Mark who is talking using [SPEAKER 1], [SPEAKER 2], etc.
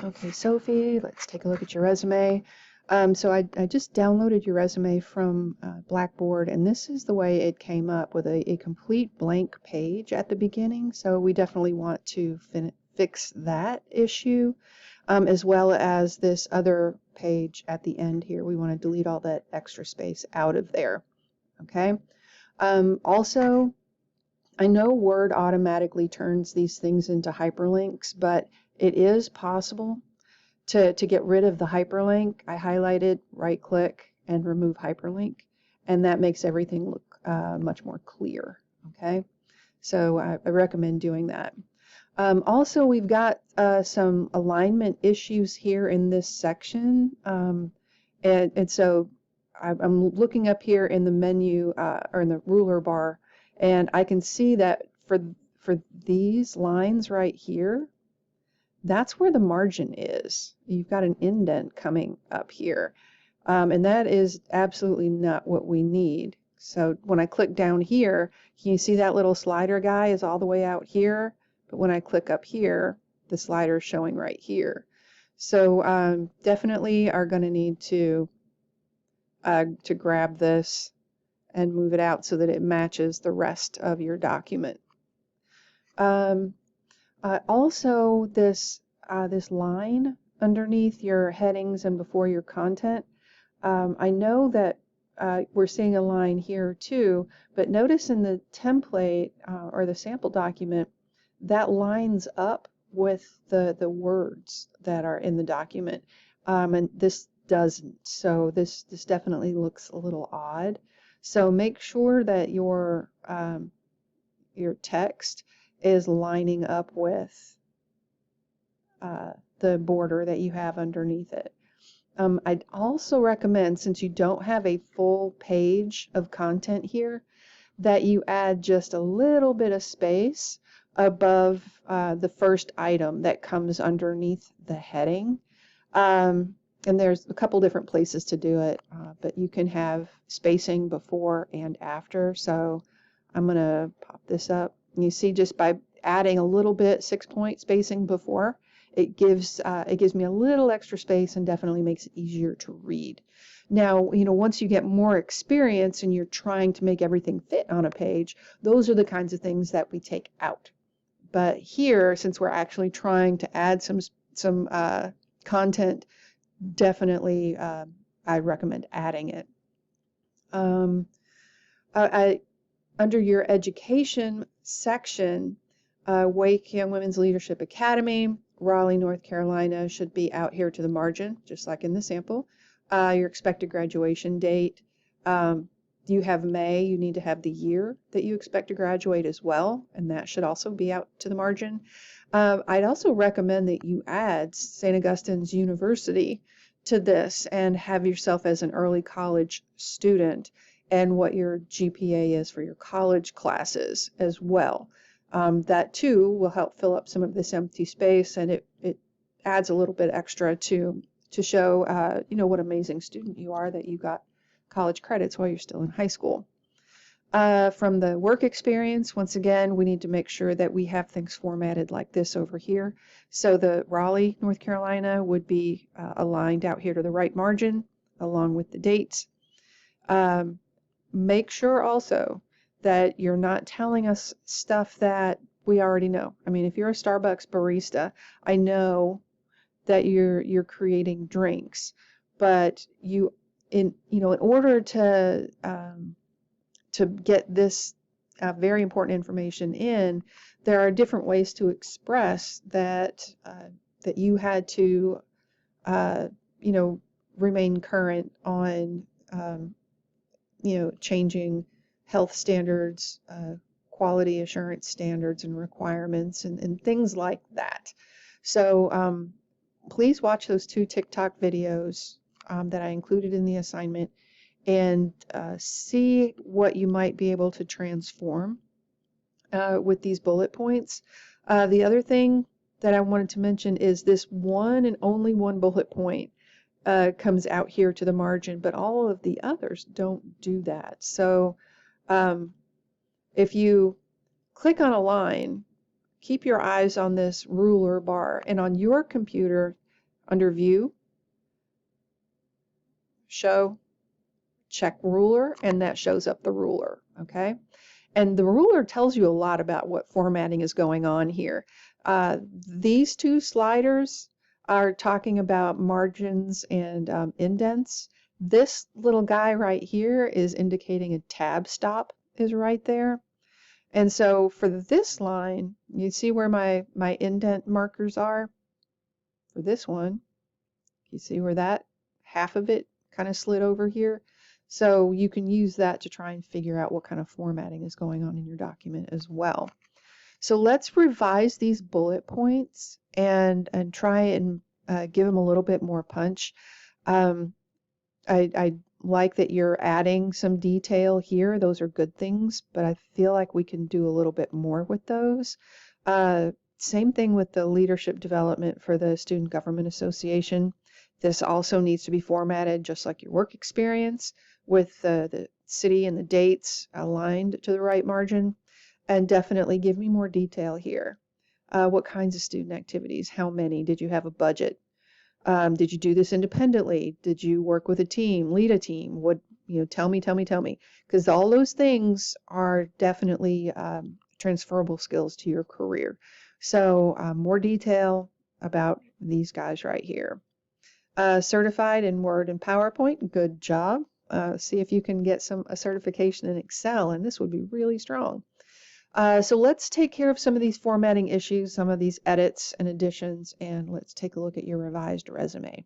[SPEAKER 1] Okay, Sophie, let's take a look at your resume. So I just downloaded your resume from Blackboard, and this is the way it came up with a complete blank page at the beginning. So we definitely want to fix that issue, as well as this other page at the end here. We want to delete all that extra space out of there. Okay. Also, I know Word automatically turns these things into hyperlinks, but it is possible to get rid of the hyperlink. I highlighted, right click, and remove hyperlink, and that makes everything look much more clear. Okay, so I recommend doing that. Also, we've got some alignment issues here in this section, and so I'm looking up here in the menu or in the ruler bar, and I can see that for these lines right here, that's where the margin is. You've got an indent coming up here, and that is absolutely not what we need. So when I click down here, can you see that little slider guy is all the way out here? But when I click up here, the slider is showing right here. So definitely are going to need to grab this and move it out so that it matches the rest of your document. Also, this line underneath your headings and before your content, I know that we're seeing a line here too, but notice in the template or the sample document, that lines up with the words that are in the document, and this doesn't. So this definitely looks a little odd. So make sure that your text is lining up with the border that you have underneath it. I'd also recommend, since you don't have a full page of content here, that you add just a little bit of space above the first item that comes underneath the heading. And there's a couple different places to do it, but you can have spacing before and after. So I'm going to pop this up. And you see, just by adding a little bit 6-point spacing before, it gives me a little extra space and definitely makes it easier to read. Now, once you get more experience and you're trying to make everything fit on a page, those are the kinds of things that we take out. But here, since we're actually trying to add some content, definitely I recommend adding it. Under your education section, Wake Young Women's Leadership Academy, Raleigh, North Carolina should be out here to the margin, just like in the sample. Your expected graduation date. You have May, you need to have the year that you expect to graduate as well, and that should also be out to the margin. I'd also recommend that you add St. Augustine's University to this and have yourself as an early college student and what your GPA is for your college classes as well. That too will help fill up some of this empty space, and it adds a little bit extra to show what amazing student you are, that you got college credits while you're still in high school. From the work experience, once again, we need to make sure that we have things formatted like this over here. So the Raleigh, North Carolina would be aligned out here to the right margin along with the dates. Make sure also that you're not telling us stuff that we already know. I mean, if you're a Starbucks barista, I know that you're creating drinks, but in order to get this very important information in, there are different ways to express that you had to remain current on changing health standards, quality assurance standards and requirements, and things like that. So please watch those 2 TikTok videos that I included in the assignment and see what you might be able to transform with these bullet points. The other thing that I wanted to mention is this one and only one bullet point comes out here to the margin, but all of the others don't do that. So if you click on a line keep your eyes on this ruler bar. And on your computer, under View, Show, check Ruler, and that shows up the ruler, okay? And the ruler tells you a lot about what formatting is going on here. These two sliders are talking about margins and indents. This little guy right here is indicating a tab stop is right there. And so for this line, you see where my indent markers are? For this one, you see where that half of it kind of slid over here? So you can use that to try and figure out what kind of formatting is going on in your document as well. So let's revise these bullet points and try and give them a little bit more punch. I like that you're adding some detail here. Those are good things, but I feel like we can do a little bit more with those. Same thing with the leadership development for the Student Government Association. This also needs to be formatted just like your work experience, with the city and the dates aligned to the right margin. And definitely give me more detail here. What kinds of student activities? How many? Did you have a budget? Did you do this independently? Did you work with a team, lead a team? What, tell me, because all those things are definitely transferable skills to your career. So more detail about these guys right here. Certified in Word and PowerPoint, good job. See if you can get a certification in Excel, and this would be really strong. So let's take care of some of these formatting issues, some of these edits and additions, and let's take a look at your revised resume.